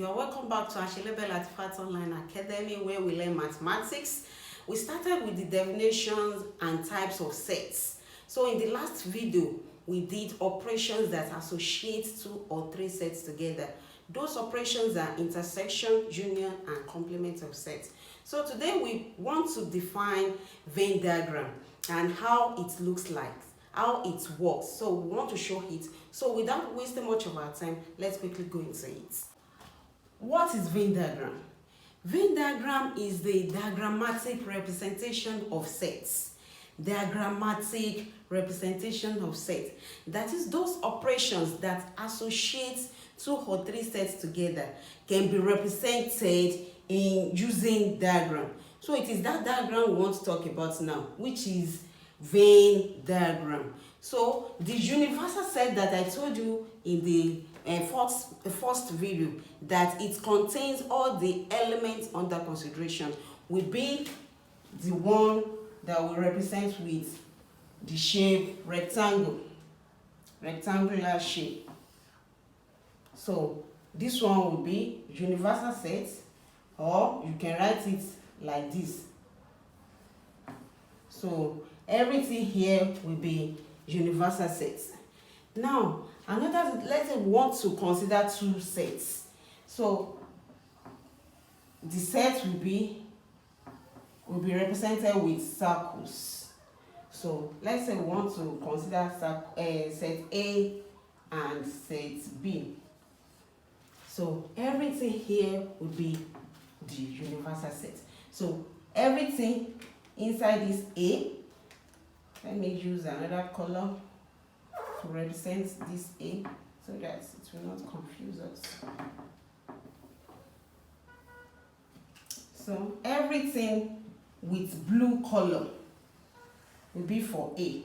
You're welcome back to Ashilebel Artifact Online Academy, where we learn mathematics. We started with the definitions and types of sets. So in the last video, we did operations that associate two or three sets together. Those operations are intersection, union, and complement of sets. So today we want to define Venn diagram and how it looks like, how it works. So we want to show it. So without wasting much of our time, let's quickly go into it. What is Venn diagram? Venn diagram is the diagrammatic representation of sets. Diagrammatic representation of sets. That is, those operations that associate two or three sets together can be represented in using diagram. So it is that diagram we want to talk about now, which is Venn diagram. So the universal set that I told you in the first video, that it contains all the elements under consideration, will be the one that will represent with the shape rectangular shape. So this one will be universal set, or you can write it like this. So everything here will be universal sets. Now another, let's say we want to consider two sets. So the set will be represented with circles. So let's say we want to consider set A and set B. So everything here would be the universal set. So everything inside this A, let me use another color to represent this A so that it will not confuse us. So everything with blue color will be for A.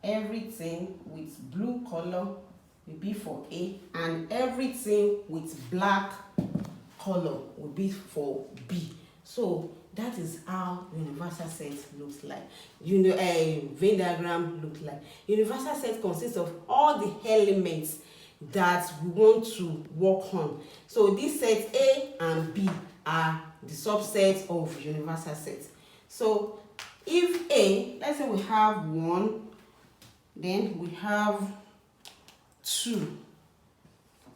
Everything with blue color will be for A, and everything with black color will be for B. So that is how universal set looks like. Venn diagram looks like. Universal set consists of all the elements that we want to work on. So this set A and B are the subsets of universal set. So if A, let's say we have 1, then we have 2,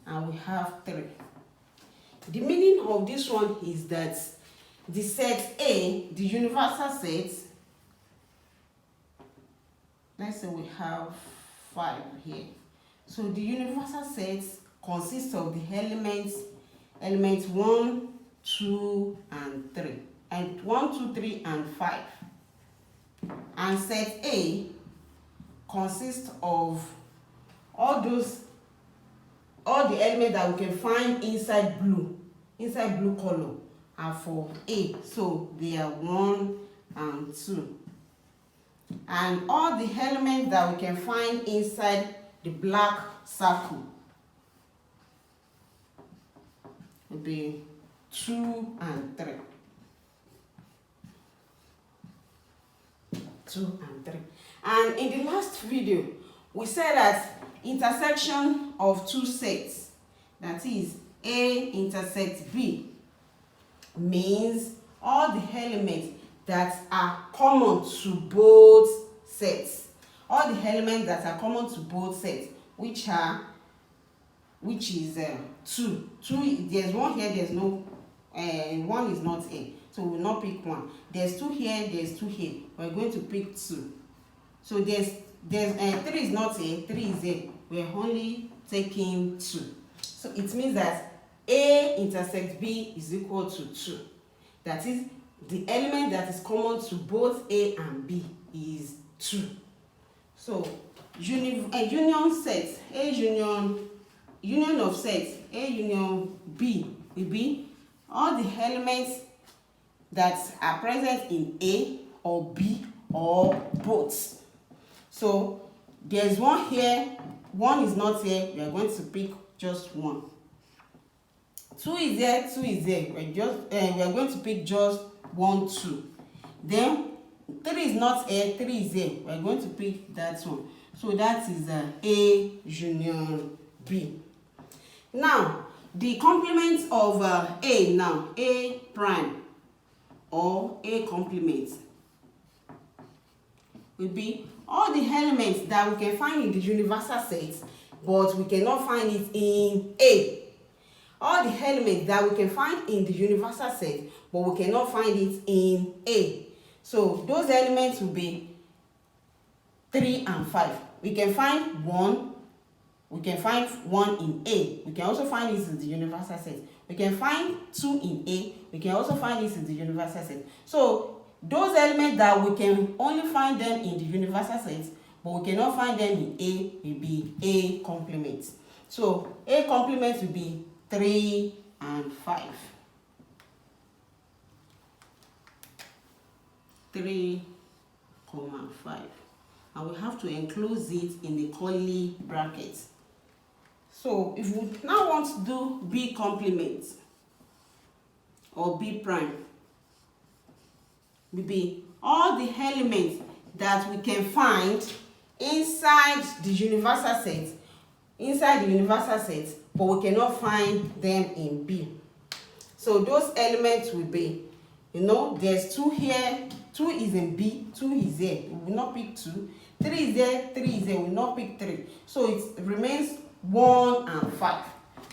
and we have 3. The meaning of this one is that the set A, the universal set, let's say we have 5 here. So the universal set consists of the elements 1, 2, and 3. And 1, 2, 3, and 5. And set A consists of all the elements that we can find inside blue color are for A. So they are 1 and 2. And all the elements that we can find inside the black circle will be 2 and 3. 2 and 3. And in the last video, we said that intersection of two sets, that is A intersect B, means all the elements that are common to both sets. All the elements that are common to both sets, which is 2. There's 1 here, there's no 1 is not A, so we will not pick 1. There's 2 here, there's 2 here, we're going to pick 2. So there's 3 is not A, 3 is A, we're only taking 2. So it means that A intersect B is equal to 2. That is, the element that is common to both A and B is 2. So union set, union of sets A union B will be all the elements that are present in A or B or both. So there's 1 here, 1 is not here, we are going to pick just 1. 2 is there, 2 is there, we are going to pick just 1, 2. Then 3 is not here, 3 is there, we are going to pick that one. So that is A union B. Now the complement of A now, A prime or A complement will be all the elements that we can find in the universal set, but we cannot find it in A. All the elements that we can find in the universal set, but we cannot find it in A. So those elements will be 3 and 5. We can find 1. We can find 1 in A. We can also find it in the universal set. We can find 2 in A. We can also find it in the universal set. So those elements that we can only find them in the universal set, but we cannot find them in A, will be A complement. So A complement will be 3 and 5. 3, 5. And we have to enclose it in the curly bracket. So if we now want to do B complement or B prime, will be all the elements that we can find inside the universal set, but we cannot find them in B. So those elements will be, there's 2 here, 2 is in B, 2 is there, we will not pick 2. 3 is there, 3 is there, we will not pick 3. So it remains 1 and 5.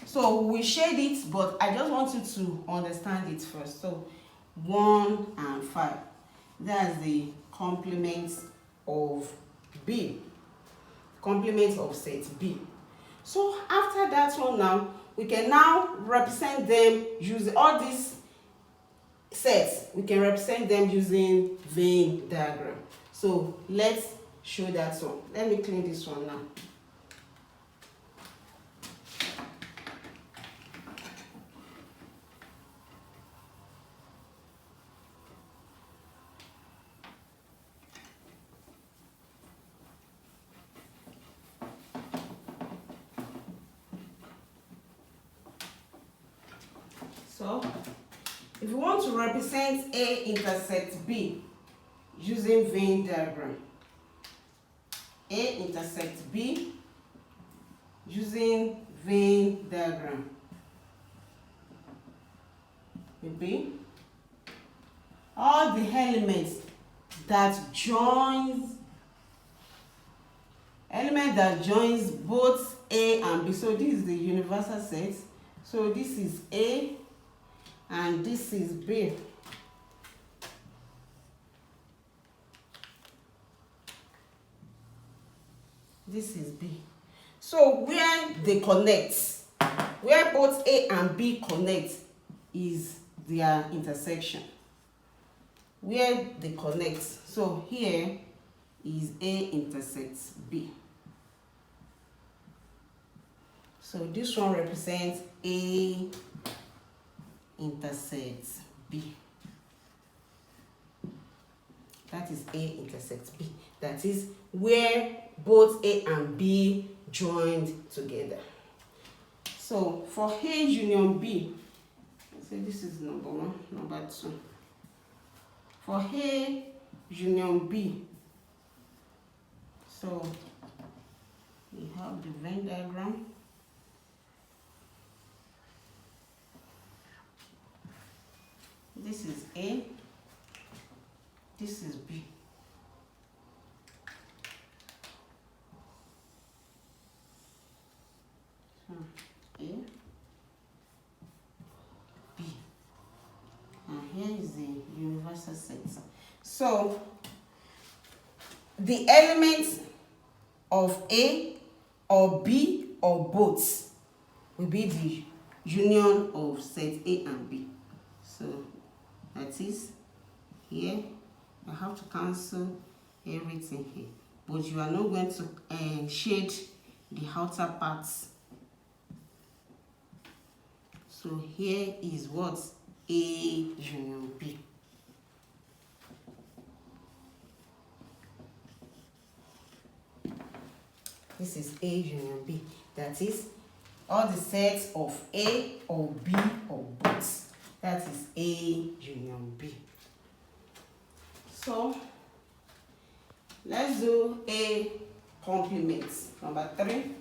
So we shade it, but I just want you to understand it first. So 1 and 5. That's the complement of B. Complement of set B. So after that one now, we can now represent them using all these sets. We can represent them using Venn diagram. So let's show that one. Let me clean this one now. So, if you want to represent A intersect B using Venn diagram, A intersect B using Venn diagram will be all the elements that joins both A and B. So this is the universal set. So this is A and this is B. This is B. So where they connect, where both A and B connect, is their intersection. Where they connect. So here is A intersects B. So this one represents A intersects B. That is A intersects B. That is where both A and B joined together. So for A union B, let's say this is number 1, number 2. For A union B, so we have the Venn diagram. This is A, this is B. So A, B, and here is the universal set. So the elements of A or B or both will be the union of set A and B. So that is here. I have to cancel everything here, but you are not going to shade the outer parts. So here is what? A union B. This is A union B. That is all the sets of A or B or both. That is A union B. So let's do A complement. Number 3.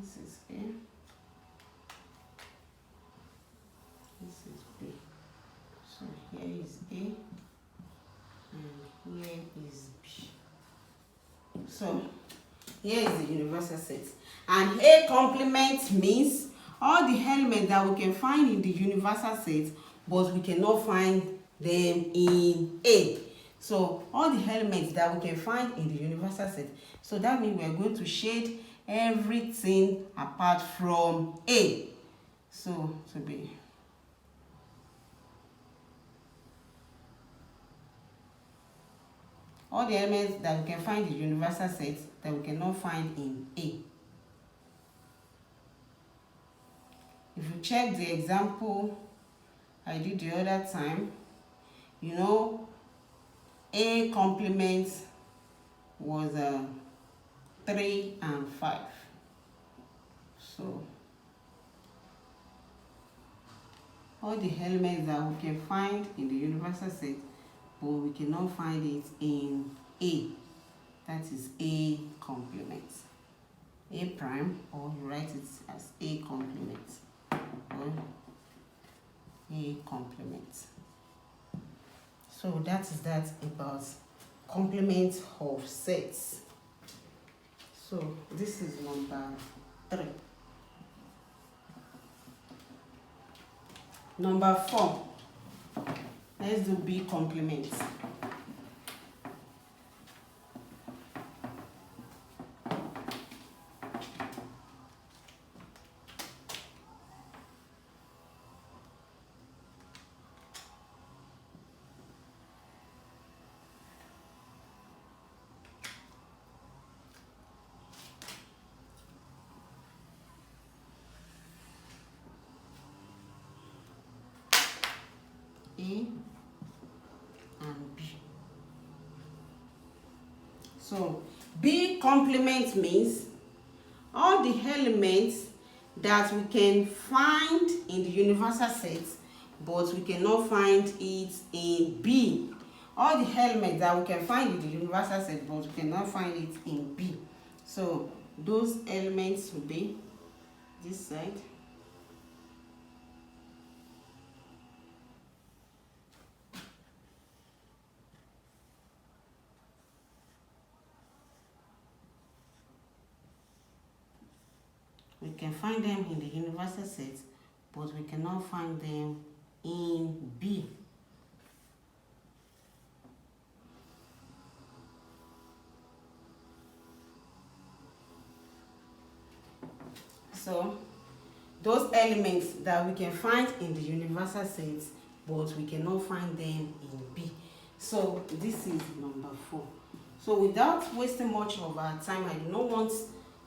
This is A. This is B. So here is A and here is B. So here is the universal set. And A complement means all the elements that we can find in the universal set, but we cannot find them in A. So all the elements that we can find in the universal set. So that means we are going to shade everything apart from A. So to be all the elements that we can find in the universal set that we cannot find in A. If you check the example I did the other time, you know, A complement was 3 and 5. So all the elements that we can find in the universal set, but we cannot find it in A. That is A complement. A prime, or you write it as A complement. Or A complement. So that is that about complement of sets. So this is number 3. Number 4. Let's do B complement. A and B. So B complement means all the elements that we can find in the universal set, but we cannot find it in B. All the elements that we can find in the universal set, but we cannot find it in B. So those elements will be this side. We can find them in the universal set, but we cannot find them in B. So those elements that we can find in the universal set, but we cannot find them in B. So this is number 4. So without wasting much of our time, I do not want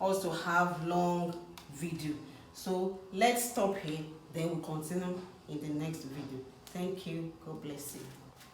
us to have long video. So let's stop here, then we'll continue in the next video. Thank you. God bless you.